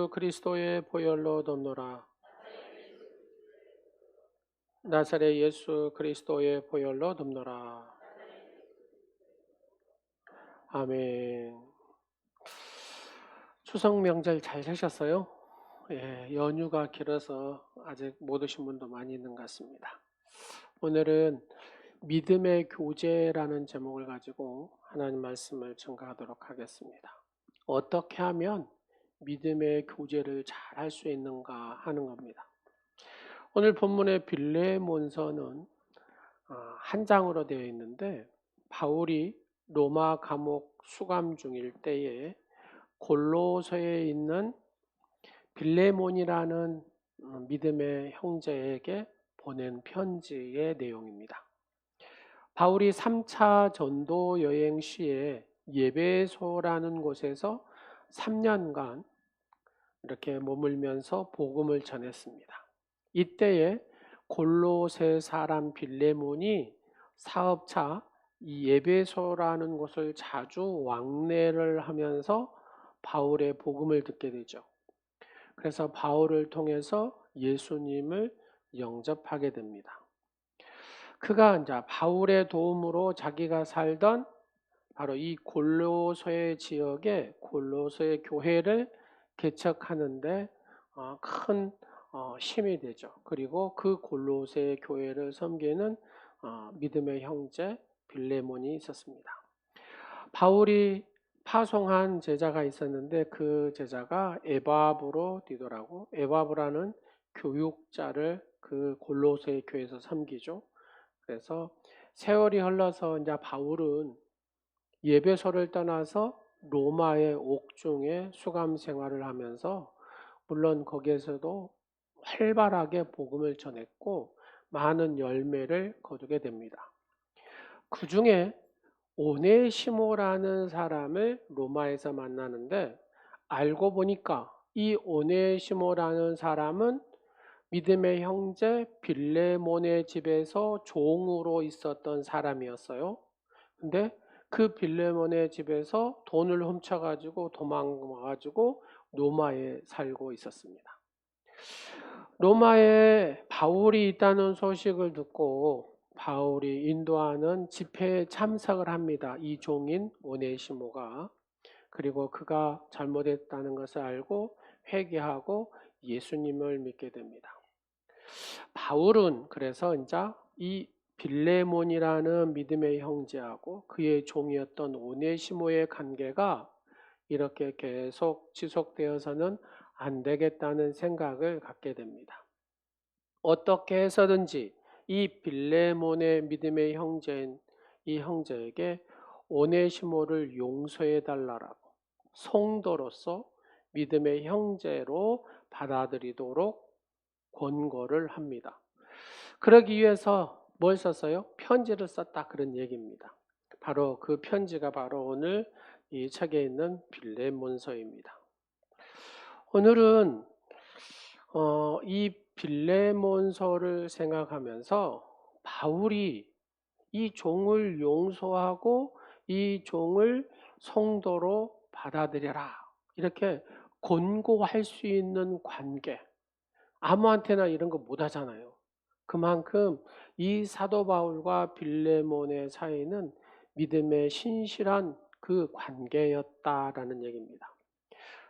예수 그리스도의 보혈로 돕노라. 나사렛 예수 그리스도의 보혈로 돕노라. 아멘. 추석 명절 잘 되셨어요? 예, 연휴가 길어서 아직 못 오신 분도 많이 있는 것 같습니다. 오늘은 믿음의 교제라는 제목을 가지고 하나님 말씀을 증거하도록 하겠습니다. 어떻게 하면 믿음의 교제를 잘 할 수 있는가 하는 겁니다. 오늘 본문의 빌레몬서는 한 장으로 되어 있는데, 바울이 로마 감옥 수감 중일 때에 골로새에 있는 빌레몬이라는 믿음의 형제에게 보낸 편지의 내용입니다. 바울이 3차 전도 여행 시에 예배소라는 곳에서 3년간 이렇게 머물면서 복음을 전했습니다. 이때에 골로새 사람 빌레몬이 사업차 이 예배소라는 곳을 자주 왕래를 하면서 바울의 복음을 듣게 되죠. 그래서 바울을 통해서 예수님을 영접하게 됩니다. 그가 이제 바울의 도움으로 자기가 살던 바로 이 골로새 지역의 골로새 교회를 개척하는데 큰 힘이 되죠. 그리고 그 골로새 교회를 섬기는 믿음의 형제 빌레몬이 있었습니다. 바울이 파송한 제자가 있었는데 그 제자가 에바브로디도라고, 에바브라는 교육자를 그 골로새 교회에서 섬기죠. 그래서 세월이 흘러서 이제 바울은 예배소를 떠나서 로마의 옥중에 수감 생활을 하면서, 물론 거기에서도 활발하게 복음을 전했고 많은 열매를 거두게 됩니다. 그 중에 오네시모라는 사람을 로마에서 만나는데, 알고 보니까 이 오네시모라는 사람은 믿음의 형제 빌레몬의 집에서 종으로 있었던 사람이었어요. 근데 그 빌레몬의 집에서 돈을 훔쳐가지고 도망가가지고 로마에 살고 있었습니다. 로마에 바울이 있다는 소식을 듣고 바울이 인도하는 집회에 참석을 합니다. 이 종인 오네시모가. 그리고 그가 잘못했다는 것을 알고 회개하고 예수님을 믿게 됩니다. 바울은 그래서 이제 이 빌레몬이라는 믿음의 형제하고 그의 종이었던 오네시모의 관계가 이렇게 계속 지속되어서는 안 되겠다는 생각을 갖게 됩니다. 어떻게 해서든지 이 빌레몬의 믿음의 형제인 이 형제에게 오네시모를 용서해 달라고 성도로서 믿음의 형제로 받아들이도록 권고를 합니다. 그러기 위해서 뭘 썼어요? 편지를 썼다, 그런 얘기입니다. 바로 그 편지가 바로 오늘 이 책에 있는 빌레몬서입니다. 오늘은 이 빌레몬서를 생각하면서 바울이 이 종을 용서하고 이 종을 성도로 받아들여라, 이렇게 권고할 수 있는 관계, 아무한테나 이런 거 못 하잖아요. 그만큼 이 사도 바울과 빌레몬의 사이는 믿음의 신실한 그 관계였다라는 얘기입니다.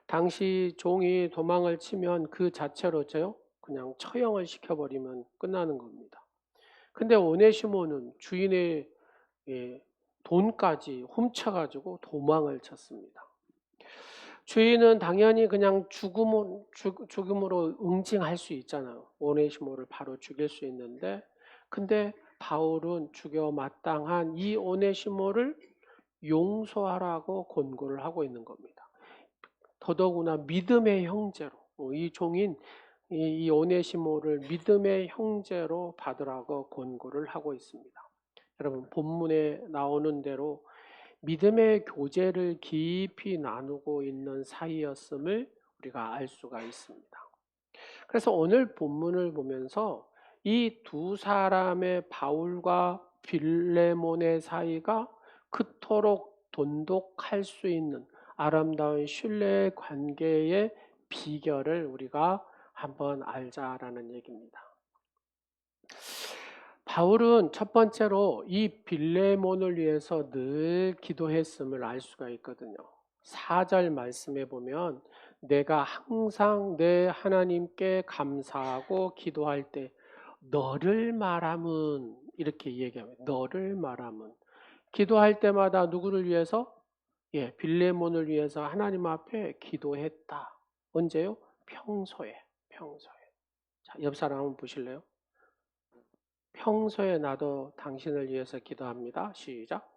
당시 종이 도망을 치면 그 자체로죠, 그냥 처형을 시켜버리면 끝나는 겁니다. 근데 오네시모는 주인의 돈까지 훔쳐가지고 도망을 쳤습니다. 주인은 당연히 그냥 죽음으로 응징할 수 있잖아요. 오네시모를 바로 죽일 수 있는데, 근데 바울은 죽여 마땅한 이 오네시모를 용서하라고 권고를 하고 있는 겁니다. 더더구나 믿음의 형제로, 이 종인 이 오네시모를 믿음의 형제로 받으라고 권고를 하고 있습니다. 여러분, 본문에 나오는 대로 믿음의 교제를 깊이 나누고 있는 사이였음을 우리가 알 수가 있습니다. 그래서 오늘 본문을 보면서 이 두 사람의, 바울과 빌레몬의 사이가 그토록 돈독할 수 있는 아름다운 신뢰의 관계의 비결을 우리가 한번 알자라는 얘기입니다. 바울은 첫 번째로 이 빌레몬을 위해서 늘 기도했음을 알 수가 있거든요. 4절 말씀에 보면 내가 항상 내 하나님께 감사하고 기도할 때 너를 말함은 이렇게 얘기합니다. 너를 말함은 기도할 때마다 누구를 위해서? 빌레몬을 위해서 하나님 앞에 기도했다. 언제요? 평소에. 자, 옆 사람 한번 보실래요? 평소에 나도 당신을 위해서 기도합니다. 시작.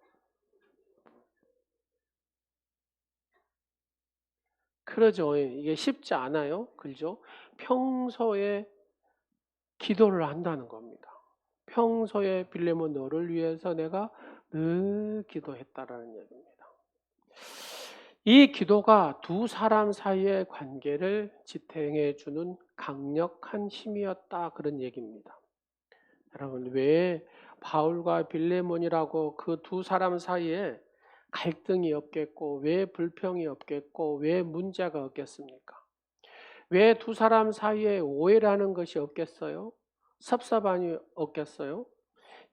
그러죠. 이게 쉽지 않아요. 그죠? 평소에 기도를 한다는 겁니다. 평소에 빌레몬 너를 위해서 내가 늘 기도했다라는 얘기입니다. 이 기도가 두 사람 사이의 관계를 지탱해 주는 강력한 힘이었다 그런 얘기입니다. 여러분 왜 바울과 빌레몬이라고 그 두 사람 사이에 갈등이 없겠고 왜 불평이 없겠고 왜 문제가 없겠습니까? 왜 두 사람 사이에 오해라는 것이 없겠어요? 섭섭함이 없겠어요?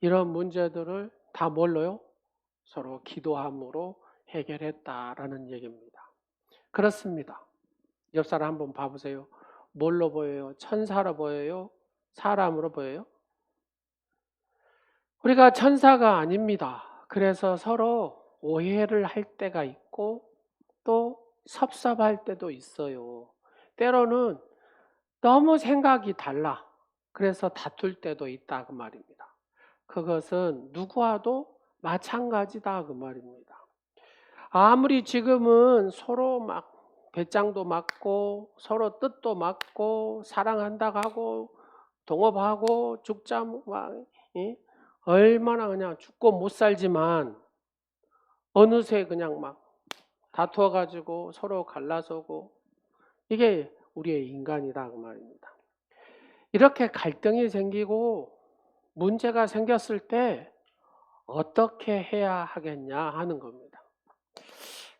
이런 문제들을 다 뭘로요? 서로 기도함으로 해결했다라는 얘기입니다. 그렇습니다. 옆 사람 한번 봐보세요. 뭘로 보여요? 천사로 보여요? 사람으로 보여요? 우리가 천사가 아닙니다. 그래서 서로 오해를 할 때가 있고 또 섭섭할 때도 있어요. 때로는 너무 생각이 달라. 그래서 다툴 때도 있다 그 말입니다. 그것은 누구와도 마찬가지다 그 말입니다. 아무리 지금은 서로 막 배짱도 맞고 서로 뜻도 맞고 사랑한다고 하고 동업하고 죽자 막 얼마나 그냥 죽고 못 살지만 어느새 그냥 막 다투어 가지고 서로 갈라서고 이게 우리의 인간이다 그 말입니다. 이렇게 갈등이 생기고 문제가 생겼을 때 어떻게 해야 하겠냐 하는 겁니다.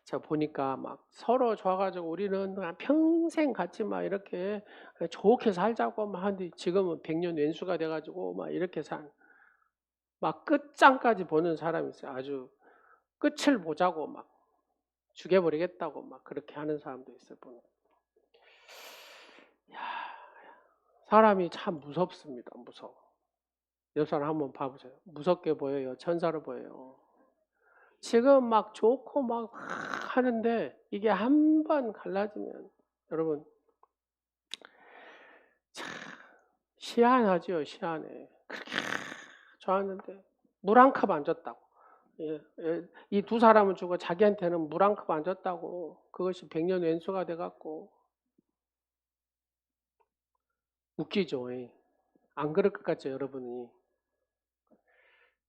자 보니까 막 서로 좋아가지고 우리는 그냥 평생 같이 막 이렇게 좋게 살자고 막 하는데 지금은 100년 왼수가 돼가지고 막 이렇게 막 끝장까지 보는 사람이 있어요. 아주 끝을 보자고 막 죽여버리겠다고 막 그렇게 하는 사람도 있어요. 보면. 사람이 참 무섭습니다. 무서워. 옆 사람 한번 봐보세요. 무섭게 보여요? 천사로 보여요? 지금 막 좋고 막 하는데 이게 한 번 갈라지면 여러분 참 시한하죠. 시한해. 그렇게 좋았는데 물 한 컵 안 줬다고. 이 두 사람은 주고 자기한테는 물 한 컵 안 줬다고. 그것이 100년 왼수가 돼갖고 웃기죠. 안 그럴 것 같죠, 여러분이.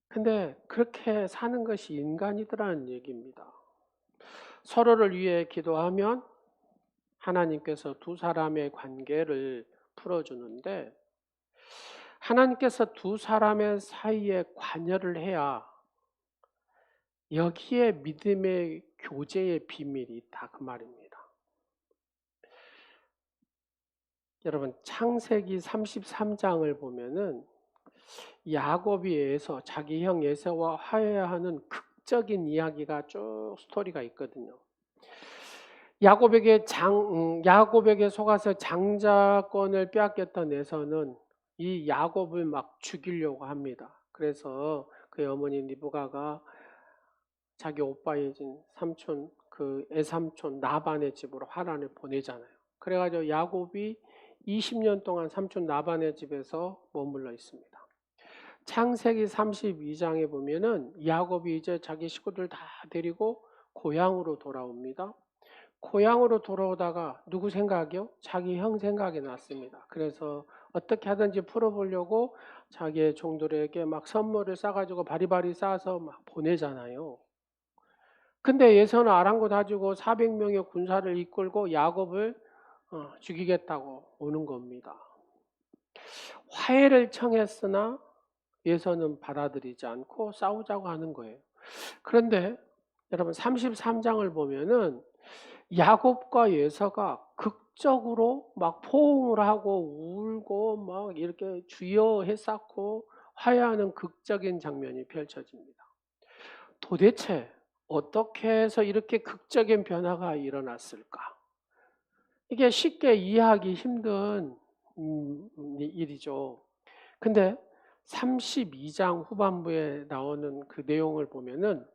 근데 그렇게 사는 것이 인간이더라는 얘기입니다. 서로를 위해 기도하면 하나님께서 두 사람의 관계를 풀어주는데 하나님께서 두 사람의 사이에 관여를 해야 여기에 믿음의 교제의 비밀이 있다 그 말입니다. 여러분 창세기 33장을 보면은 야곱이 자기 형 에서와 화해하는 극적인 이야기가 쭉 스토리가 있거든요. 야곱에게 속아서 장자권을 빼앗겼던 에서는 이 야곱을 막 죽이려고 합니다. 그래서 그의 어머니 리브가가 자기 오빠의 삼촌 그 애삼촌 나반의 집으로 하란을 보내잖아요. 그래가지고 야곱이 20년 동안 삼촌 나반의 집에서 머물러 있습니다. 창세기 32장에 보면은 야곱이 이제 자기 식구들 다 데리고 고향으로 돌아옵니다. 고향으로 돌아오다가 누구 생각이요? 자기 형 생각이 났습니다. 그래서 어떻게 하든지 풀어보려고 자기의 종들에게 막 선물을 싸가지고 바리바리 싸서 막 보내잖아요. 근데 예서는 아랑곳가지고 400명의 군사를 이끌고 야곱을 죽이겠다고 오는 겁니다. 화해를 청했으나 예서는 받아들이지 않고 싸우자고 하는 거예요. 그런데 여러분 33장을 보면은 야곱과 예서가 극적으로 막 포옹을 하고 울고 막 이렇게 주여 해쌓고 화해하는 극적인 장면이 펼쳐집니다. 도대체 어떻게 해서 이렇게 극적인 변화가 일어났을까? 이게 쉽게 이해하기 힘든 일이죠. 근데 32장 후반부에 나오는 그 내용을 보면은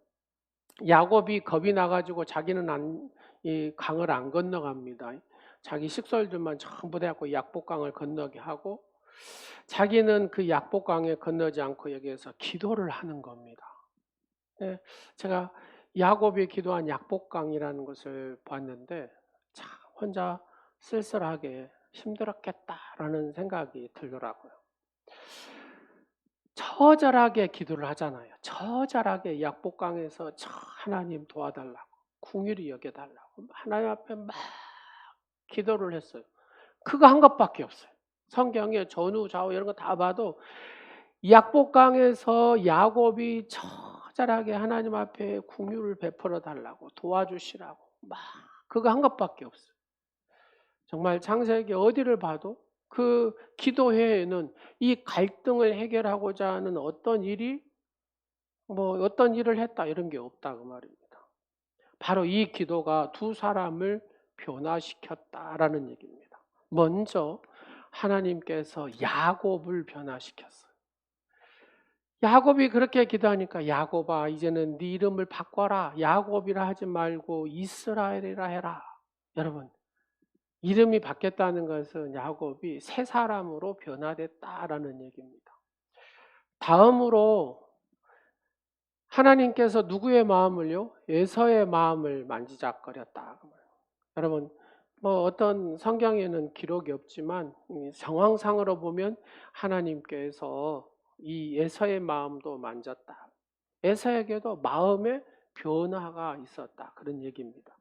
야곱이 겁이 나가지고 자기는 이 강을 안 건너갑니다. 자기 식솔들만 전부 돼갖고 약복강을 건너게 하고 자기는 그 약복강에 건너지 않고 여기에서 기도를 하는 겁니다. 네, 제가 야곱이 기도한 약복강이라는 것을 봤는데 참 혼자 쓸쓸하게 힘들었겠다라는 생각이 들더라고요. 처절하게 기도를 하잖아요. 처절하게 약복강에서 하나님 도와달라고 긍휼히 여겨달라고 하나님 앞에 막 기도를 했어요. 그거 한 것밖에 없어요. 성경에 전후 좌우 이런 거 다 봐도 약복강에서 야곱이 처절하게 하나님 앞에 긍휼을 베풀어 달라고 도와주시라고 막 그거 한 것밖에 없어요. 정말 창세기 어디를 봐도 그 기도회에는 이 갈등을 해결하고자 하는 어떤 일이 어떤 일을 했다 이런 게 없다 그 말입니다. 바로 이 기도가 두 사람을 변화시켰다라는 얘기입니다. 먼저 하나님께서 야곱을 변화시켰어요. 야곱이 그렇게 기도하니까 야곱아 이제는 네 이름을 바꿔라. 야곱이라 하지 말고 이스라엘이라 해라. 여러분 이름이 바뀌었다는 것은 야곱이 새 사람으로 변화됐다라는 얘기입니다. 다음으로 하나님께서 누구의 마음을요? 에서의 마음을 만지작거렸다. 여러분 어떤 성경에는 기록이 없지만 정황상으로 보면 하나님께서 이 에서의 마음도 만졌다. 에서에게도 마음의 변화가 있었다. 그런 얘기입니다.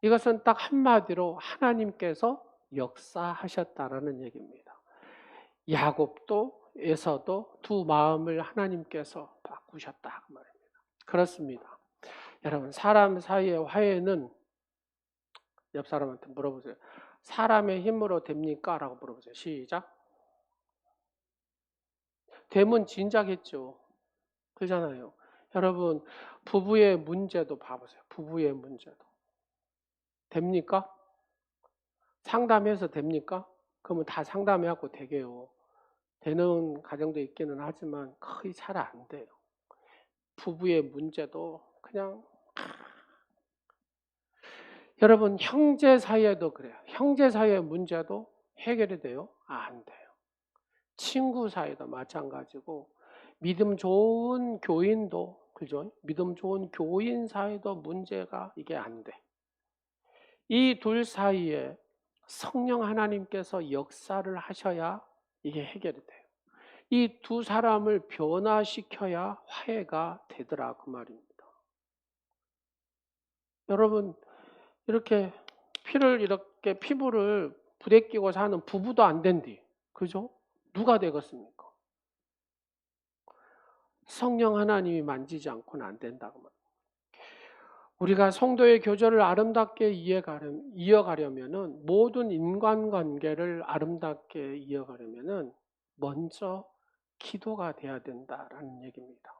이것은 딱 한마디로 하나님께서 역사하셨다라는 얘기입니다. 야곱도 에서도 두 마음을 하나님께서 바꾸셨다 그 말입니다. 그렇습니다. 여러분 사람 사이의 화해는 옆 사람한테 물어보세요. 사람의 힘으로 됩니까? 라고 물어보세요. 시작. 되면 진작했죠. 그렇잖아요. 여러분 부부의 문제도 봐보세요. 부부의 문제도 됩니까? 상담해서 됩니까? 그러면 다 상담해갖고 되게요. 되는 가정도 있기는 하지만 거의 잘 안 돼요. 부부의 문제도 그냥 여러분 형제 사이에도 그래요. 형제 사이의 문제도 해결이 돼요? 안 돼요. 친구 사이도 마찬가지고 믿음 좋은 교인도 그죠? 믿음 좋은 교인 사이도 문제가 이게 안 돼. 이 둘 사이에 성령 하나님께서 역사를 하셔야 이게 해결이 돼요. 이 두 사람을 변화시켜야 화해가 되더라 그 말입니다. 여러분 이렇게 피부를 부대끼고 사는 부부도 안 된디. 그죠? 누가 되겠습니까? 성령 하나님이 만지지 않고는 안 된다고 말입니다. 우리가 성도의 교제를 아름답게 이어가려면은 모든 인간관계를 아름답게 이어가려면은 먼저 기도가 돼야 된다라는 얘기입니다.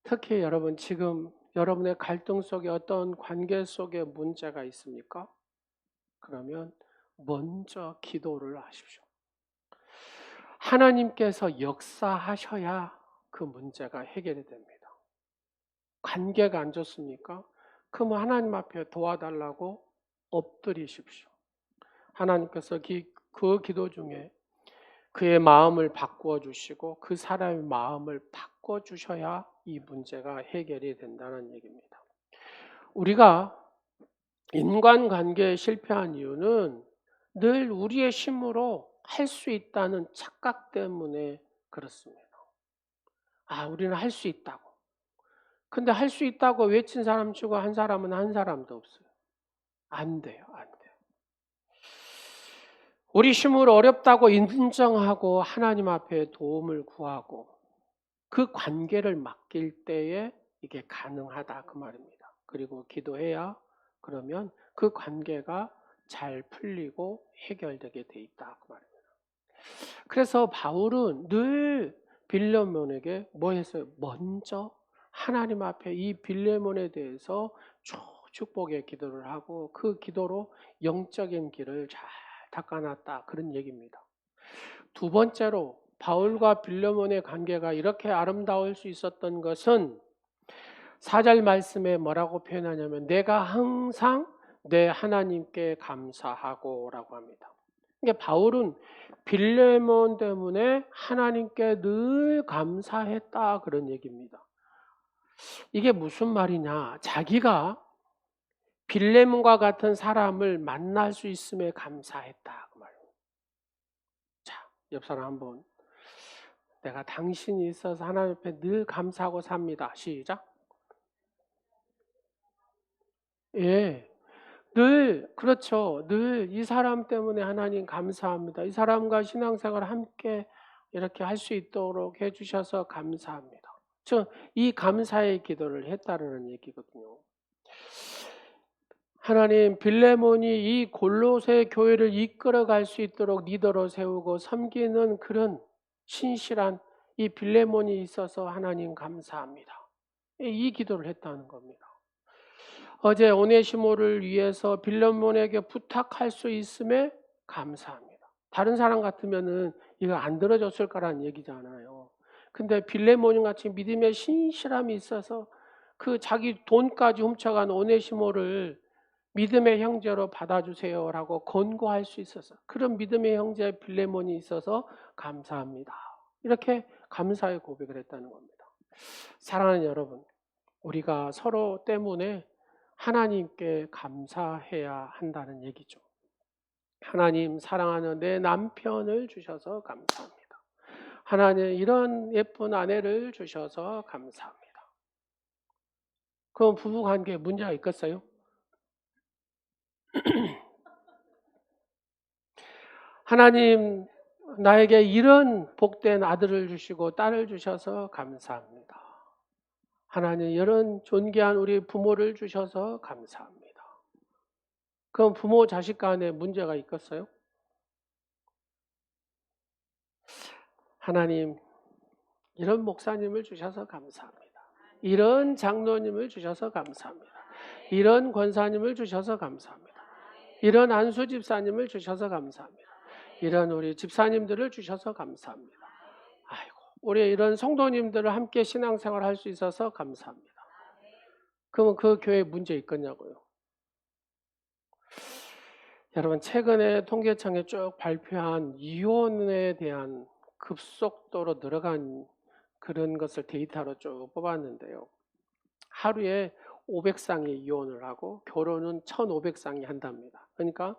특히 여러분 지금 여러분의 갈등 속에 어떤 관계 속에 문제가 있습니까? 그러면 먼저 기도를 하십시오. 하나님께서 역사하셔야 그 문제가 해결이 됩니다. 관계가 안 좋습니까? 그러면 하나님 앞에 도와달라고 엎드리십시오. 하나님께서 그 기도 중에 그의 마음을 바꾸어 주시고 그 사람의 마음을 바꿔 주셔야 이 문제가 해결이 된다는 얘기입니다. 우리가 인간관계에 실패한 이유는 늘 우리의 힘으로 할 수 있다는 착각 때문에 그렇습니다. 우리는 할 수 있다고. 근데 할 수 있다고 외친 사람 치고 한 사람은 한 사람도 없어요. 안 돼요. 안 돼요. 우리 힘으로 어렵다고 인정하고 하나님 앞에 도움을 구하고 그 관계를 맡길 때에 이게 가능하다 그 말입니다. 그리고 기도해야 그러면 그 관계가 잘 풀리고 해결되게 돼 있다 그 말입니다. 그래서 바울은 늘 빌레몬에게 뭐 했어요? 먼저 하나님 앞에 이 빌레몬에 대해서 축복의 기도를 하고 그 기도로 영적인 길을 잘 닦아놨다 그런 얘기입니다. 두 번째로 바울과 빌레몬의 관계가 이렇게 아름다울 수 있었던 것은 4절 말씀에 뭐라고 표현하냐면 내가 항상 내 하나님께 감사하고 라고 합니다. 그러니까 바울은 빌레몬 때문에 하나님께 늘 감사했다 그런 얘기입니다. 이게 무슨 말이냐? 자기가 빌레몬과 같은 사람을 만날 수 있음에 감사했다 그 말이에요. 자, 옆 사람 한번 내가 당신이 있어서 하나님 앞에 늘 감사하고 삽니다. 시작. 예. 늘 그렇죠. 늘 이 사람 때문에 하나님 감사합니다. 이 사람과 신앙생활 함께 이렇게 할 수 있도록 해주셔서 감사합니다. 이 감사의 기도를 했다는 얘기거든요. 하나님 빌레몬이 이 골로새 교회를 이끌어갈 수 있도록 리더로 세우고 섬기는 그런 신실한 이 빌레몬이 있어서 하나님 감사합니다. 이 기도를 했다는 겁니다. 어제 오네시모를 위해서 빌레몬에게 부탁할 수 있음에 감사합니다. 다른 사람 같으면은 이거 안 들어줬을 거라는 얘기잖아요. 근데 빌레몬 같이 믿음의 신실함이 있어서 그 자기 돈까지 훔쳐간 오네시모를 믿음의 형제로 받아주세요라고 권고할 수 있어서 그런 믿음의 형제 빌레몬이 있어서 감사합니다. 이렇게 감사의 고백을 했다는 겁니다. 사랑하는 여러분, 우리가 서로 때문에 하나님께 감사해야 한다는 얘기죠. 하나님 사랑하는 내 남편을 주셔서 감사합니다. 하나님 이런 예쁜 아내를 주셔서 감사합니다. 그럼 부부관계에 문제가 있겠어요? 하나님 나에게 이런 복된 아들을 주시고 딸을 주셔서 감사합니다. 하나님 이런 존귀한 우리 부모를 주셔서 감사합니다. 그럼 부모 자식 간에 문제가 있겠어요? 하나님 이런 목사님을 주셔서 감사합니다. 이런 장로님을 주셔서 감사합니다. 이런 권사님을 주셔서 감사합니다. 이런 안수 집사님을 주셔서 감사합니다. 이런 우리 집사님들을 주셔서 감사합니다. 아이고, 우리 이런 성도님들을 함께 신앙생활 할 수 있어서 감사합니다. 그러면 그 교회에 문제 있겠냐고요? 여러분 최근에 통계청에 쭉 발표한 이혼에 대한 급속도로 늘어간 그런 것을 데이터로 쭉 뽑았는데요. 하루에 500쌍이 이혼을 하고 결혼은 1,500쌍이 한답니다. 그러니까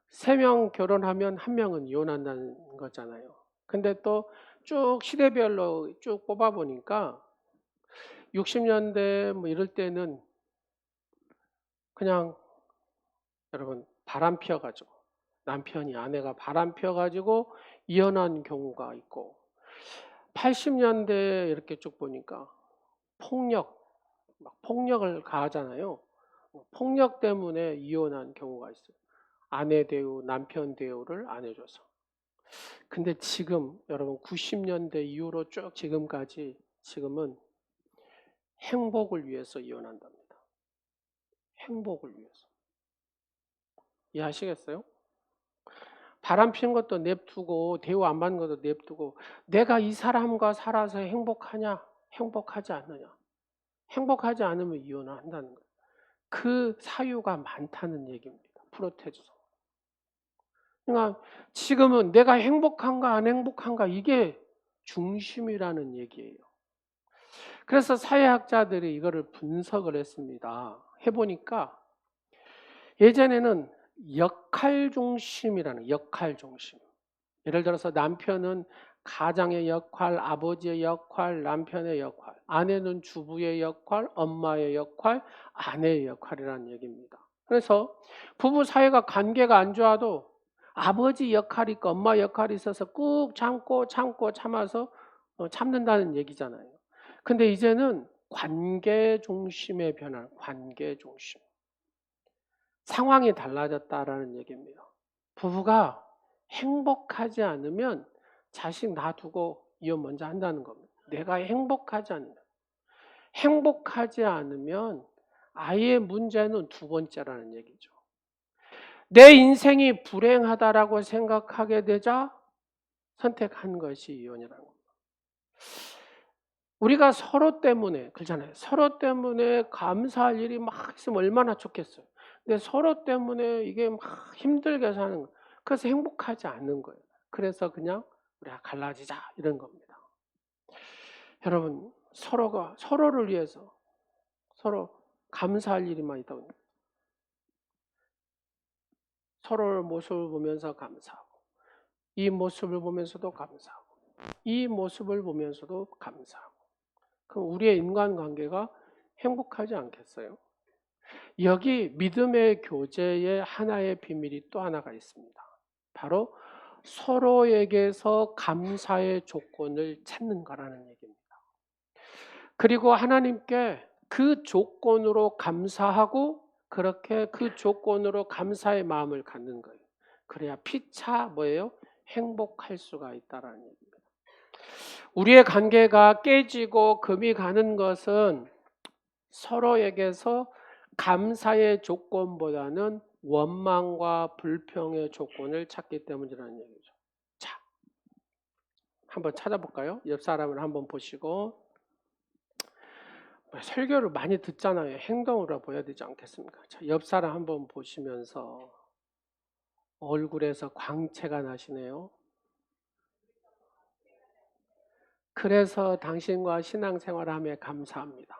3명 결혼하면 1명은 이혼한다는 거잖아요. 근데 또 쭉 시대별로 쭉 뽑아보니까 60년대 뭐 이럴 때는 그냥 여러분 바람 피워가지고 남편이 아내가 바람 피워가지고 이혼한 경우가 있고 80년대 이렇게 쭉 보니까 폭력을 가하잖아요. 폭력 때문에 이혼한 경우가 있어요. 아내 대우, 남편 대우를 안 해줘서. 근데 지금 여러분 90년대 이후로 쭉 지금까지 지금은 행복을 위해서 이혼한답니다. 행복을 위해서. 이해하시겠어요? 바람 피는 것도 냅두고 대우 안 받는 것도 냅두고 내가 이 사람과 살아서 행복하냐? 행복하지 않느냐? 행복하지 않으면 이혼을 한다는 거예요. 그 사유가 많다는 얘기입니다. 프로테주성. 그러니까 지금은 내가 행복한가 안 행복한가 이게 중심이라는 얘기예요. 그래서 사회학자들이 이거를 분석을 했습니다. 해보니까 예전에는 역할 중심이라는 역할 중심. 예를 들어서 남편은 가장의 역할, 아버지의 역할, 남편의 역할, 아내는 주부의 역할, 엄마의 역할, 아내의 역할이라는 얘기입니다. 그래서 부부 사이가 관계가 안 좋아도 아버지 역할이 있고 엄마 역할이 있어서 꾹 참고 참아서 참는다는 얘기잖아요. 근데 이제는 관계 중심의 변화, 관계 중심. 상황이 달라졌다라는 얘기입니다. 부부가 행복하지 않으면 자식 놔두고 이혼 먼저 한다는 겁니다. 내가 행복하지 않으면 아이의 문제는 두 번째라는 얘기죠. 내 인생이 불행하다라고 생각하게 되자 선택한 것이 이혼이라는 겁니다. 우리가 서로 때문에 그렇잖아요. 서로 때문에 감사할 일이 막 있으면 얼마나 좋겠어요. 근데 서로 때문에 이게 막 힘들게 사는 거예요. 그래서 행복하지 않는 거예요. 그래서 그냥 우리가 갈라지자 이런 겁니다. 여러분, 서로가 서로를 위해서 서로 감사할 일이만 있다 보니까 서로의 모습을 보면서 감사하고, 이 모습을 보면서도 감사하고, 이 모습을 보면서도 감사하고, 그럼 우리의 인간관계가 행복하지 않겠어요? 여기 믿음의 교제의 하나의 비밀이 또 하나가 있습니다. 바로 서로에게서 감사의 조건을 찾는 거라는 얘기입니다. 그리고 하나님께 그 조건으로 감사하고 그렇게 그 조건으로 감사의 마음을 갖는 거예요. 그래야 피차 뭐예요? 행복할 수가 있다라는 얘기입니다. 우리의 관계가 깨지고 금이 가는 것은 서로에게서 감사의 조건보다는 원망과 불평의 조건을 찾기 때문이라는 얘기죠. 자, 한번 찾아볼까요? 옆 사람을 한번 보시고, 설교를 많이 듣잖아요. 행동으로 보여야 되지 않겠습니까? 자, 옆 사람 한번 보시면서 얼굴에서 광채가 나시네요. 그래서 당신과 신앙생활함에 감사합니다.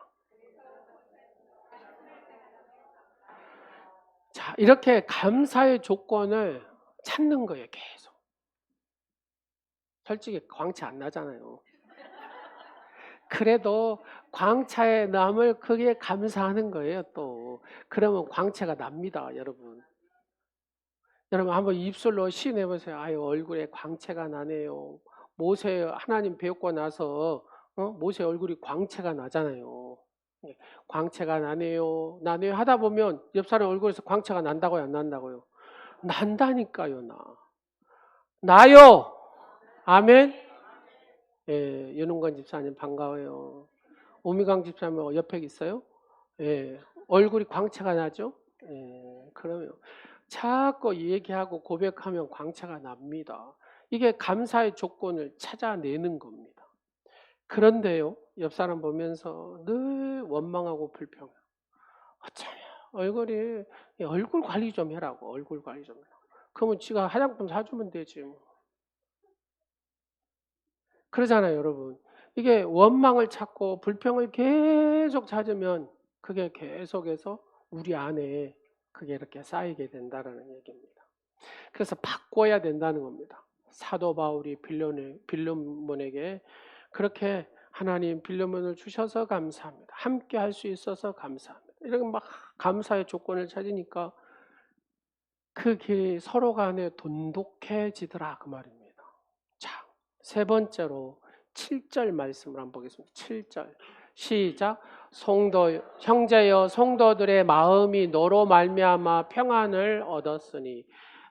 자, 이렇게 감사의 조건을 찾는 거예요, 계속. 솔직히 광채 안 나잖아요. 그래도 광채에 남을 크게 감사하는 거예요, 또. 그러면 광채가 납니다, 여러분. 여러분 한번 입술로 시 내보세요. 아유, 얼굴에 광채가 나네요. 모세 하나님 배우고 나서 모세 얼굴이 광채가 나잖아요. 광채가 나네요. 나네요 하다 보면 옆 사람 얼굴에서 광채가 난다고요, 안 난다고요? 난다니까요, 나요. 아멘. 예, 윤은건 집사님 반가워요. 오미강 집사님 옆에 있어요? 예, 얼굴이 광채가 나죠? 예, 그러면 자꾸 얘기하고 고백하면 광채가 납니다. 이게 감사의 조건을 찾아내는 겁니다. 그런데요, 옆 사람 보면서 늘 원망하고 불평해. 어쩌면 얼굴 관리 좀 해라고, 얼굴 관리 좀 해라고. 그러면 지가 화장품 사주면 되지. 그러잖아요, 여러분. 이게 원망을 찾고 불평을 계속 찾으면 그게 계속해서 우리 안에 그게 이렇게 쌓이게 된다는 얘기입니다. 그래서 바꿔야 된다는 겁니다. 사도 바울이 빌레몬에게 그렇게 하나님 빌레몬을 주셔서 감사합니다. 함께 할 수 있어서 감사합니다. 이렇게 막 감사의 조건을 찾으니까 그 길이 서로 간에 돈독해지더라 그 말입니다. 자, 세 번째로 7절 말씀을 한번 보겠습니다. 7절 시작. 형제여 성도들의 마음이 너로 말미암아 평안을 얻었으니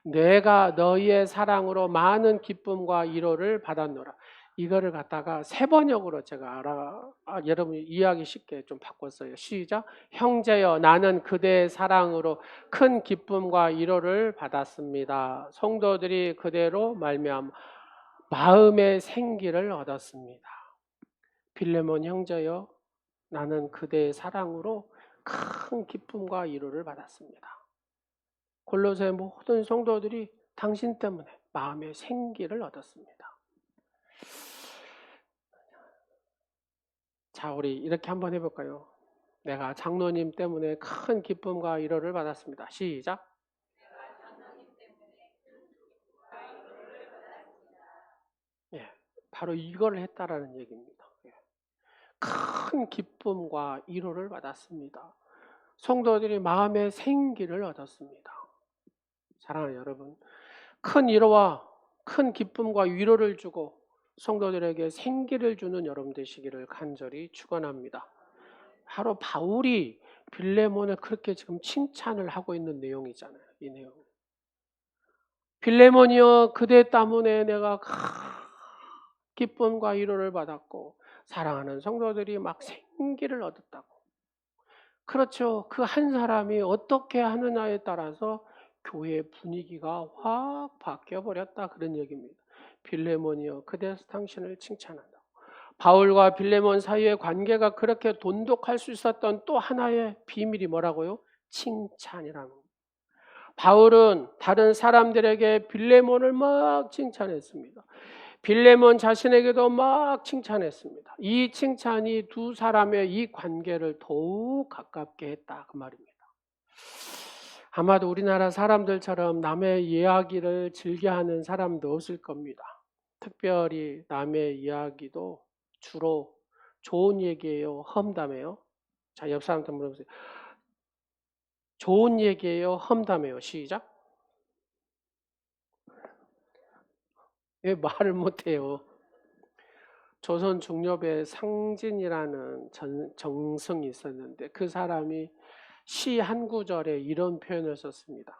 내가 너희의 사랑으로 많은 기쁨과 위로를 받았노라. 이거를 갖다가 세 번역으로 제가 여러분 이해하기 쉽게 좀 바꿨어요. 시작. 형제여 나는 그대의 사랑으로 큰 기쁨과 위로를 받았습니다. 성도들이 그대로 말미암아 마음의 생기를 얻었습니다. 빌레몬 형제여 나는 그대의 사랑으로 큰 기쁨과 위로를 받았습니다. 골로새 모든 성도들이 당신 때문에 마음의 생기를 얻었습니다. 자, 우리 이렇게 한번 해볼까요? 내가 장로님 때문에 큰 기쁨과 위로를 받았습니다. 시작. 예, 바로 이걸 했다라는 얘기입니다. 큰 기쁨과 위로를 받았습니다. 성도들이 마음의 생기를 얻었습니다. 사랑하는 여러분, 큰 위로와 큰 기쁨과 위로를 주고 성도들에게 생기를 주는 여러분 되시기를 간절히 축원합니다. 바로 바울이 빌레몬을 그렇게 지금 칭찬을 하고 있는 내용이잖아요. 이 내용. 빌레몬이여 그대 때문에 내가 기쁨과 위로를 받았고 사랑하는 성도들이 막 생기를 얻었다고. 그렇죠. 그 한 사람이 어떻게 하느냐에 따라서 교회 분위기가 확 바뀌어 버렸다 그런 얘기입니다. 빌레몬이여 그대서 당신을 칭찬한다. 바울과 빌레몬 사이의 관계가 그렇게 돈독할 수 있었던 또 하나의 비밀이 뭐라고요? 칭찬이라는 거예요. 바울은 다른 사람들에게 빌레몬을 막 칭찬했습니다. 빌레몬 자신에게도 막 칭찬했습니다. 이 칭찬이 두 사람의 이 관계를 더욱 가깝게 했다 그 말입니다. 아마도 우리나라 사람들처럼 남의 이야기를 즐겨하는 사람도 없을 겁니다. 특별히 남의 이야기도 주로 좋은 얘기예요? 험담해요? 자, 옆 사람한테 물어보세요. 좋은 얘기예요? 험담해요? 시작. 왜 말을 못해요? 조선 중엽에 상진이라는 정승이 있었는데 그 사람이 시 한 구절에 이런 표현을 썼습니다.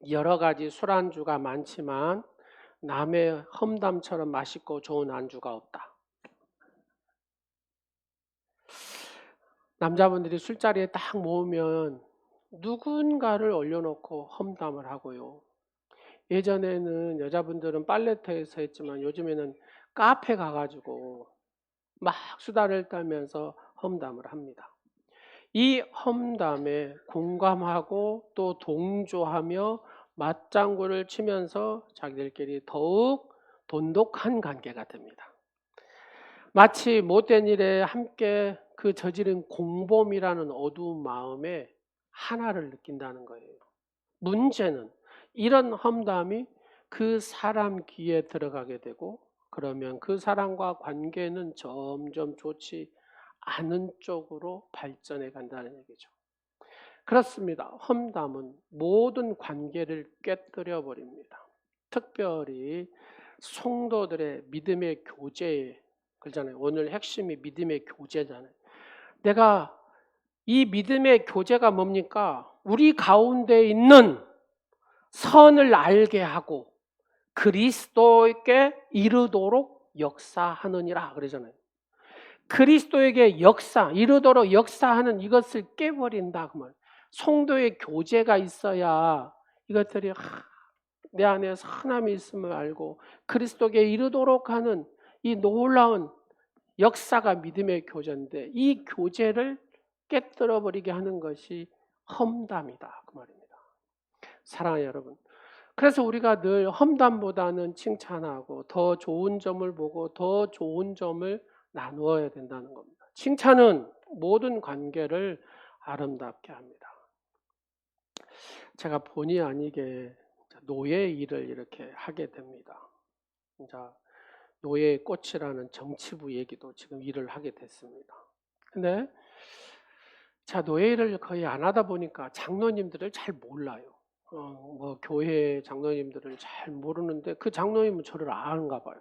여러 가지 술안주가 많지만 남의 험담처럼 맛있고 좋은 안주가 없다. 남자분들이 술자리에 딱 모으면 누군가를 올려놓고 험담을 하고요. 예전에는 여자분들은 빨래터에서 했지만 요즘에는 카페 가가지고 막 수다를 떨면서 험담을 합니다. 이 험담에 공감하고 또 동조하며 맞장구를 치면서 자기들끼리 더욱 돈독한 관계가 됩니다. 마치 못된 일에 함께 그 저지른 공범이라는 어두운 마음에 하나를 느낀다는 거예요. 문제는 이런 험담이 그 사람 귀에 들어가게 되고 그러면 그 사람과 관계는 점점 좋지 않은 쪽으로 발전해 간다는 얘기죠. 그렇습니다. 험담은 모든 관계를 깨뜨려 버립니다. 특별히 성도들의 믿음의 교제에 그러잖아요. 오늘 핵심이 믿음의 교제잖아요. 내가 이 믿음의 교제가 뭡니까? 우리 가운데 있는 선을 알게 하고 그리스도에게 이르도록 역사하느니라 그러잖아요. 그리스도에게 이르도록 역사하는 이것을 깨버린다 그 말. 성도의 교제가 있어야 이것들이 내 안에 선함이 있음을 알고 그리스도에게 이르도록 하는 이 놀라운 역사가 믿음의 교제인데 이 교제를 깨뜨려 버리게 하는 것이 험담이다 그 말입니다. 사랑하는 여러분, 그래서 우리가 늘 험담보다는 칭찬하고 더 좋은 점을 보고 더 좋은 점을 나누어야 된다는 겁니다. 칭찬은 모든 관계를 아름답게 합니다. 제가 본의 아니게 노예 일을 이렇게 하게 됩니다. 노예의 꽃이라는 정치부 얘기도 지금 일을 하게 됐습니다. 근데 노예 일을 거의 안 하다 보니까 장로님들을 잘 몰라요. 교회 장로님들을 잘 모르는데 그 장로님은 저를 아는가 봐요.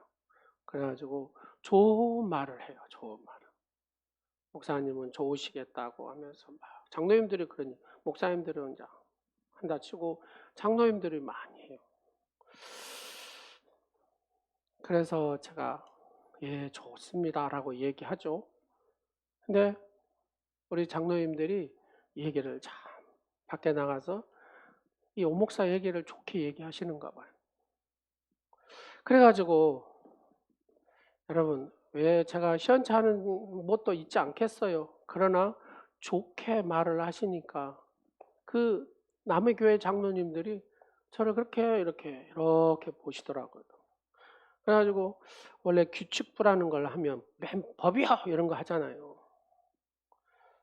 그래가지고 좋은 말을 해요. 좋은 말을. 목사님은 좋으시겠다고 하면서 막 장로님들이 그러니 목사님들은 이제 한다 치고 장로님들이 많이 해요. 그래서 제가 예 좋습니다라고 얘기하죠. 근데 우리 장로님들이 얘기를 참 밖에 나가서 이 오목사 얘기를 좋게 얘기하시는가 봐요. 그래가지고 여러분 왜 제가 시원찮은 못도 있지 않겠어요. 그러나 좋게 말을 하시니까 그 남의 교회 장로님들이 저를 그렇게 이렇게 보시더라고요. 그래가지고 원래 규칙부라는 걸 하면 맨 법이야 이런 거 하잖아요.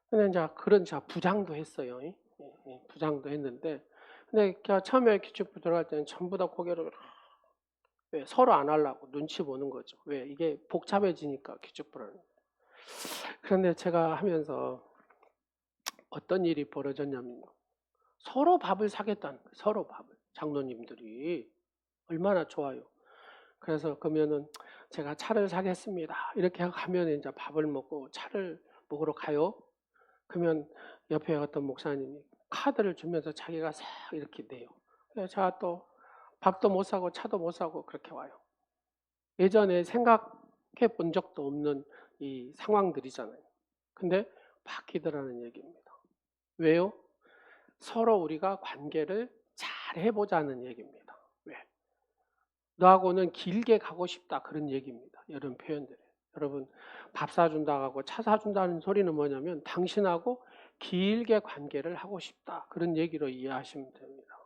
근데 이제 그런 부장도 했어요. 부장도 했는데 근데 처음에 규칙부 들어갈 때는 전부 다 고개를 왜 서로 안 하려고 눈치 보는 거죠. 왜 이게 복잡해지니까 규칙부라는. 그런데 제가 하면서 어떤 일이 벌어졌냐면요. 서로 밥을 사겠다는 거예요. 서로 밥을. 장로님들이 얼마나 좋아요. 그래서 그러면은 제가 차를 사겠습니다. 이렇게 가면 이제 밥을 먹고 차를 먹으러 가요. 그러면 옆에 어떤 목사님이 카드를 주면서 자기가 싹 이렇게 내요. 그래서 제가 또 밥도 못 사고 차도 못 사고 그렇게 와요. 예전에 생각해 본 적도 없는 이 상황들이잖아요. 근데 바뀌더라는 얘기입니다. 왜요? 서로 우리가 관계를 잘 해보자는 얘기입니다. 왜? 너하고는 길게 가고 싶다 그런 얘기입니다. 이런 표현들이. 여러분 밥 사준다고 하고 차 사준다는 소리는 뭐냐면 당신하고 길게 관계를 하고 싶다 그런 얘기로 이해하시면 됩니다.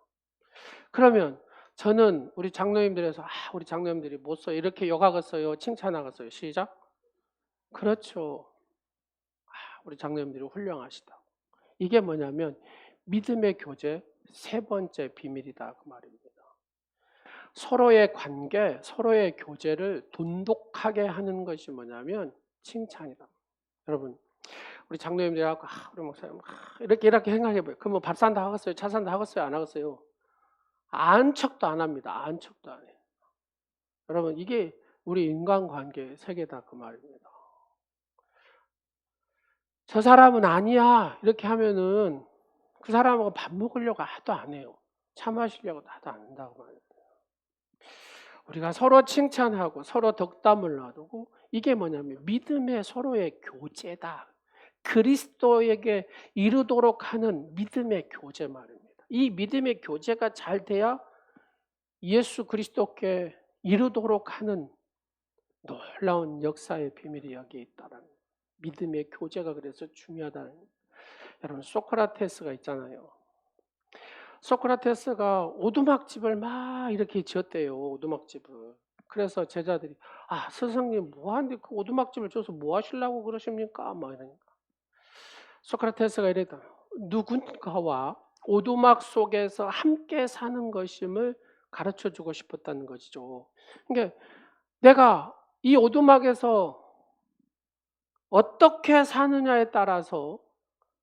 그러면 저는 우리 장로님들에서 우리 장로님들이 못 써 이렇게 욕하겠어요? 칭찬하겠어요? 시작. 그렇죠. 우리 장로님들이 훌륭하시다. 이게 뭐냐면 믿음의 교제 세 번째 비밀이다 그 말입니다. 서로의 관계, 서로의 교제를 돈독하게 하는 것이 뭐냐면 칭찬이다. 여러분, 우리 장로님들하고 우리 목사님 이렇게 생각해봐요. 그러면 밥 산다 하겠어요? 차 산다 하겠어요? 안 하겠어요? 안 척도 안 합니다. 안 척도 안 해요. 여러분, 이게 우리 인간관계의 세계다 그 말입니다. 저 사람은 아니야 이렇게 하면은 그 사람하고 밥 먹으려고 하도 안 해요. 차 마시려고 하도 안 한다고 말이에요. 우리가 서로 칭찬하고 서로 덕담을 나누고 이게 뭐냐면 믿음의 서로의 교제다. 그리스도에게 이르도록 하는 믿음의 교제 말입니다. 이 믿음의 교제가 잘 돼야 예수 그리스도께 이르도록 하는 놀라운 역사의 비밀이 여기에 있다는 믿음의 교제가 그래서 중요하다는. 여러분 소크라테스가 있잖아요. 소크라테스가 오두막집을 막 이렇게 지었대요. 오두막집을. 그래서 제자들이 스승님 뭐하는데 그 오두막집을 줘서 뭐 하시려고 그러십니까? 막 이러니까 소크라테스가 이랬다. 누군가와 오두막 속에서 함께 사는 것임을 가르쳐주고 싶었다는 것이죠. 그러니까 내가 이 오두막에서 어떻게 사느냐에 따라서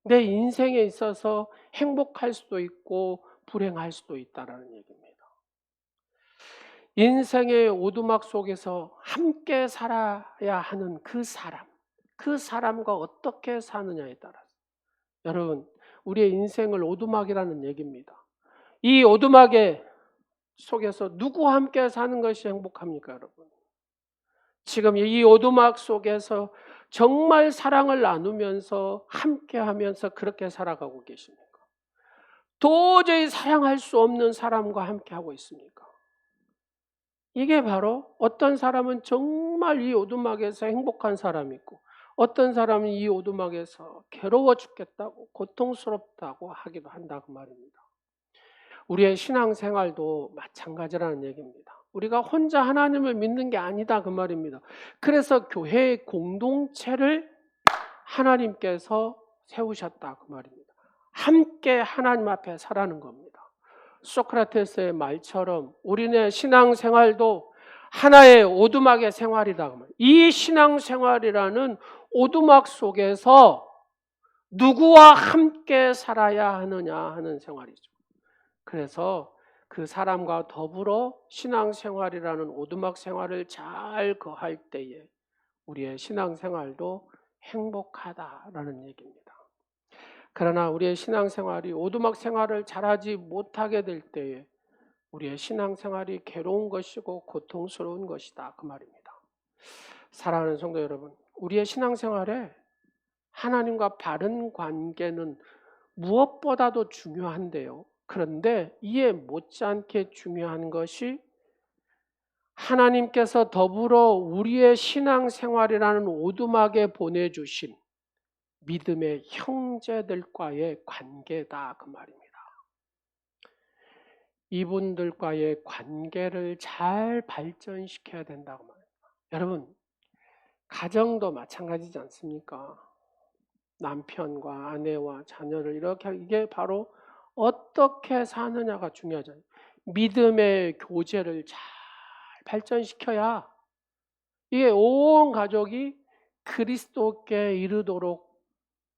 내 인생에 있어서 행복할 수도 있고 불행할 수도 있다는 얘기입니다. 인생의 오두막 속에서 함께 살아야 하는 그 사람과 어떻게 사느냐에 따라서 여러분 우리의 인생을 오두막이라는 얘기입니다. 이 오두막의 속에서 누구와 함께 사는 것이 행복합니까 여러분? 지금 이 오두막 속에서 정말 사랑을 나누면서 함께하면서 그렇게 살아가고 계십니까? 도저히 사랑할 수 없는 사람과 함께하고 있습니까? 이게 바로 어떤 사람은 정말 이 오두막에서 행복한 사람이 있고 어떤 사람은 이 오두막에서 괴로워 죽겠다고 고통스럽다고 하기도 한다고 말입니다. 우리의 신앙생활도 마찬가지라는 얘기입니다. 우리가 혼자 하나님을 믿는 게 아니다 그 말입니다. 그래서 교회의 공동체를 하나님께서 세우셨다 그 말입니다. 함께 하나님 앞에 살아는 겁니다. 소크라테스의 말처럼 우리네 신앙생활도 하나의 오두막의 생활이다. 이 신앙생활이라는 오두막 속에서 누구와 함께 살아야 하느냐 하는 생활이죠. 그래서 그 사람과 더불어 신앙생활이라는 오두막 생활을 잘 거할 때에 우리의 신앙생활도 행복하다라는 얘기입니다. 그러나 우리의 신앙생활이 오두막 생활을 잘하지 못하게 될 때에 우리의 신앙생활이 괴로운 것이고 고통스러운 것이다 그 말입니다. 사랑하는 성도 여러분, 우리의 신앙생활에 하나님과 바른 관계는 무엇보다도 중요한데요. 그런데 이에 못지않게 중요한 것이 하나님께서 더불어 우리의 신앙생활이라는 오두막에 보내주신 믿음의 형제들과의 관계다 그 말입니다. 이분들과의 관계를 잘 발전시켜야 된다고 말입니다. 여러분 가정도 마찬가지지 않습니까? 남편과 아내와 자녀를 이렇게 이게 바로 어떻게 사느냐가 중요하죠. 믿음의 교제를 잘 발전시켜야 이게 온 가족이 그리스도께 이르도록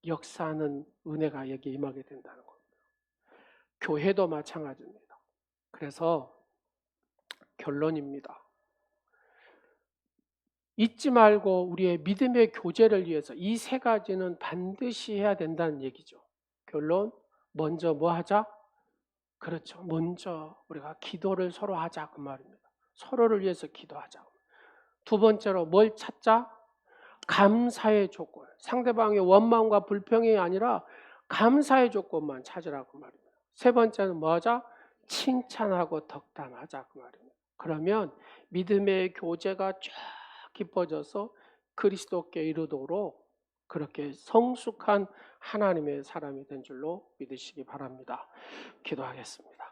역사하는 은혜가 여기에 임하게 된다는 겁니다. 교회도 마찬가지입니다. 그래서 결론입니다. 잊지 말고 우리의 믿음의 교제를 위해서 이 세 가지는 반드시 해야 된다는 얘기죠. 결론, 먼저 뭐 하자? 그렇죠. 먼저 우리가 기도를 서로 하자 그 말입니다. 서로를 위해서 기도하자. 두 번째로 뭘 찾자? 감사의 조건. 상대방의 원망과 불평이 아니라 감사의 조건만 찾으라고 말입니다. 세 번째는 뭐하자? 칭찬하고 덕담하자 그 말입니다. 그러면 믿음의 교제가 쫙 깊어져서 그리스도께 이르도록 그렇게 성숙한 하나님의 사람이 된 줄로 믿으시기 바랍니다. 기도하겠습니다.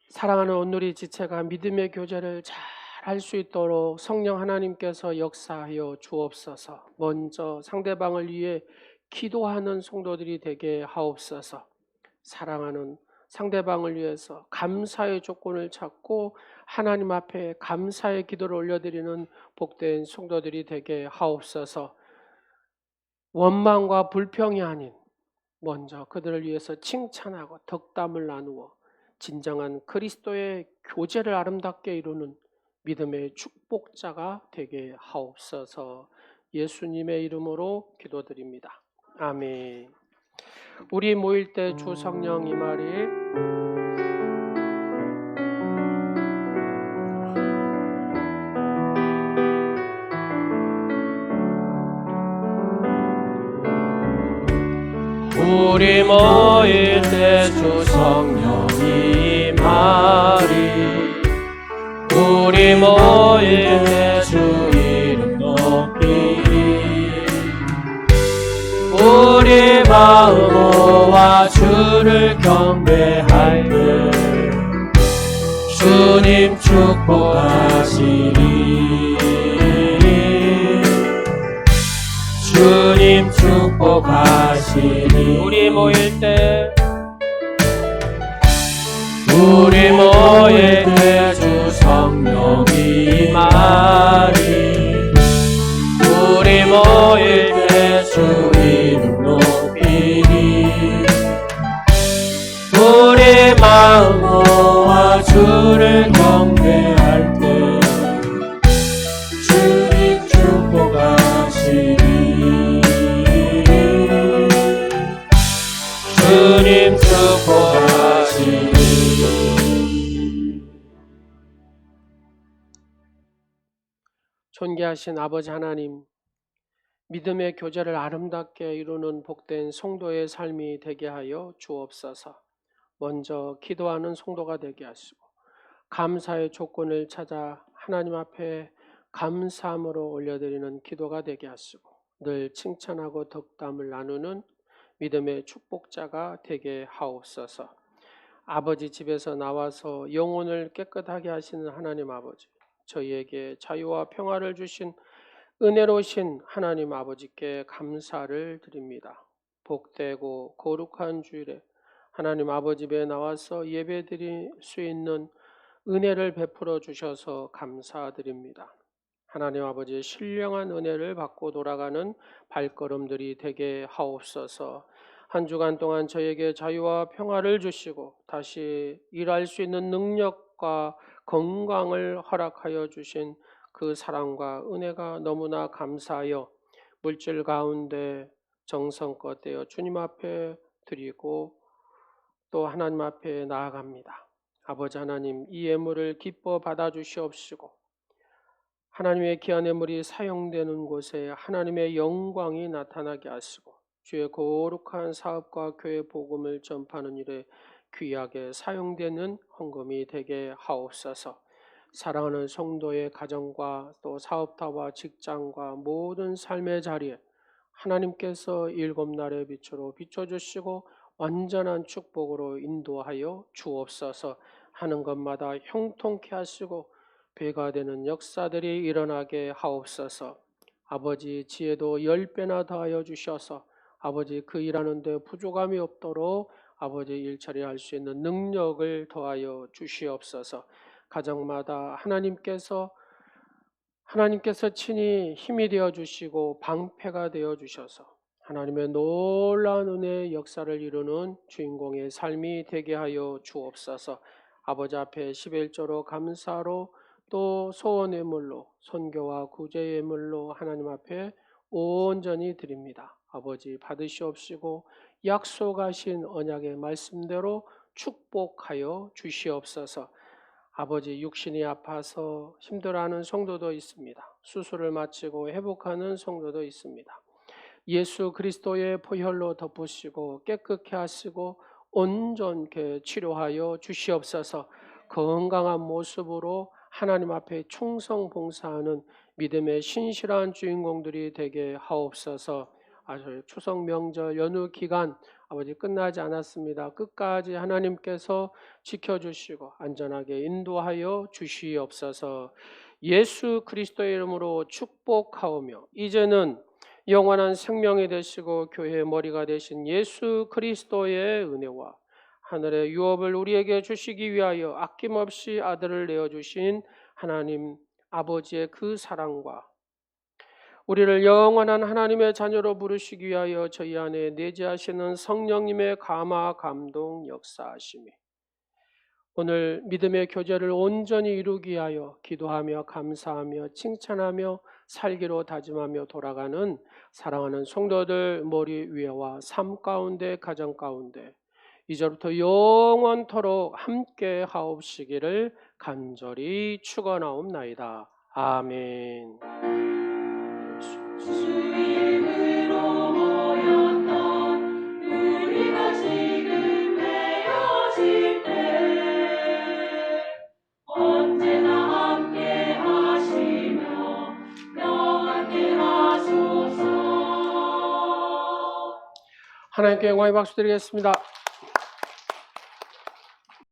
사랑하는 온누리 지체가 믿음의 교제를 잘 할 수 있도록 성령 하나님께서 역사하여 주옵소서. 먼저 상대방을 위해 기도하는 성도들이 되게 하옵소서. 사랑하는 상대방을 위해서 감사의 조건을 찾고 하나님 앞에 감사의 기도를 올려드리는 복된 성도들이 되게 하옵소서. 원망과 불평이 아닌 먼저 그들을 위해서 칭찬하고 덕담을 나누어 진정한 그리스도의 교제를 아름답게 이루는 믿음의 축복자가 되게 하옵소서. 예수님의 이름으로 기도드립니다. 아멘. 우리 모일 때 주 성령 임하리. 우리 모일 때 주 성령이 임하리. 우리 모일 때 주 이름 높이리. 우리 마음 모아 주를 경배할 때 주님 축복하시리. 주님 축복하시니. 우리 모일 때 주 성령이 임하리. 우리 모일 때 주 이름 높이리. 우리 마음 모아 주를 경배할 때 주님 축복하시니. 주님 축복하시니. 존귀하신 아버지 하나님, 믿음의 교제를 아름답게 이루는 복된 성도의 삶이 되게 하여 주옵소서. 먼저 기도하는 성도가 되게 하시고 감사의 조건을 찾아 하나님 앞에 감사함으로 올려드리는 기도가 되게 하시고 늘 칭찬하고 덕담을 나누는 믿음의 축복자가 되게 하옵소서. 아버지 집에서 나와서 영혼을 깨끗하게 하시는 하나님 아버지, 저희에게 자유와 평화를 주신 은혜로우신 하나님 아버지께 감사를 드립니다. 복되고 거룩한 주일에 하나님 아버지 집에 나와서 예배드릴 수 있는 은혜를 베풀어 주셔서 감사드립니다. 하나님 아버지의 신령한 은혜를 받고 돌아가는 발걸음들이 되게 하옵소서. 한 주간 동안 저에게 자유와 평화를 주시고 다시 일할 수 있는 능력과 건강을 허락하여 주신 그 사랑과 은혜가 너무나 감사하여 물질 가운데 정성껏 되어 주님 앞에 드리고 또 하나님 앞에 나아갑니다. 아버지 하나님, 이 예물을 기뻐 받아주시옵시고 하나님의 귀한 예물이 사용되는 곳에 하나님의 영광이 나타나게 하시고 주의 거룩한 사업과 교회 복음을 전파하는 일에 귀하게 사용되는 헌금이 되게 하옵소서. 사랑하는 성도의 가정과 또 사업타와 직장과 모든 삶의 자리에 하나님께서 일곱 날의 빛으로 비춰주시고 완전한 축복으로 인도하여 주옵소서. 하는 것마다 형통케 하시고 배가 되는 역사들이 일어나게 하옵소서. 아버지 지혜도 10배나 더하여 주셔서 아버지 그 일하는 데 부족함이 없도록 아버지 일처리 할 수 있는 능력을 더하여 주시옵소서. 가정마다 하나님께서 친히 힘이 되어 주시고 방패가 되어 주셔서 하나님의 놀라운 은혜의 역사를 이루는 주인공의 삶이 되게 하여 주옵소서. 아버지 앞에 11조로 감사로 또 소원의 물로 선교와 구제의 물로 하나님 앞에 온전히 드립니다. 아버지 받으시옵시고 약속하신 언약의 말씀대로 축복하여 주시옵소서. 아버지 육신이 아파서 힘들어하는 성도도 있습니다. 수술을 마치고 회복하는 성도도 있습니다. 예수 그리스도의 보혈로 덮으시고 깨끗게 하시고 온전케 치료하여 주시옵소서. 건강한 모습으로 하나님 앞에 충성 봉사하는 믿음의 신실한 주인공들이 되게 하옵소서. 아주 추석 명절 연휴 기간 아버지 끝나지 않았습니다. 끝까지 하나님께서 지켜주시고 안전하게 인도하여 주시옵소서. 예수 그리스도의 이름으로 축복하오며 이제는 영원한 생명이 되시고 교회의 머리가 되신 예수 그리스도의 은혜와 하늘의 유업을 우리에게 주시기 위하여 아낌없이 아들을 내어주신 하나님 아버지의 그 사랑과 우리를 영원한 하나님의 자녀로 부르시기 위하여 저희 안에 내재하시는 성령님의 감화 감동 역사하심이 오늘 믿음의 교제를 온전히 이루기 위하여 기도하며 감사하며 칭찬하며 살기로 다짐하며 돌아가는 사랑하는 성도들 머리 위에와 삶 가운데 가정 가운데 이제부터 영원토록 함께 하옵시기를 간절히 축원하옵나이다. 아멘. 주님으로 모였던 우리가 지금 헤어질 때 언제나 함께 하시며 영원케 하소서. 하나님께 영광의 박수 드리겠습니다.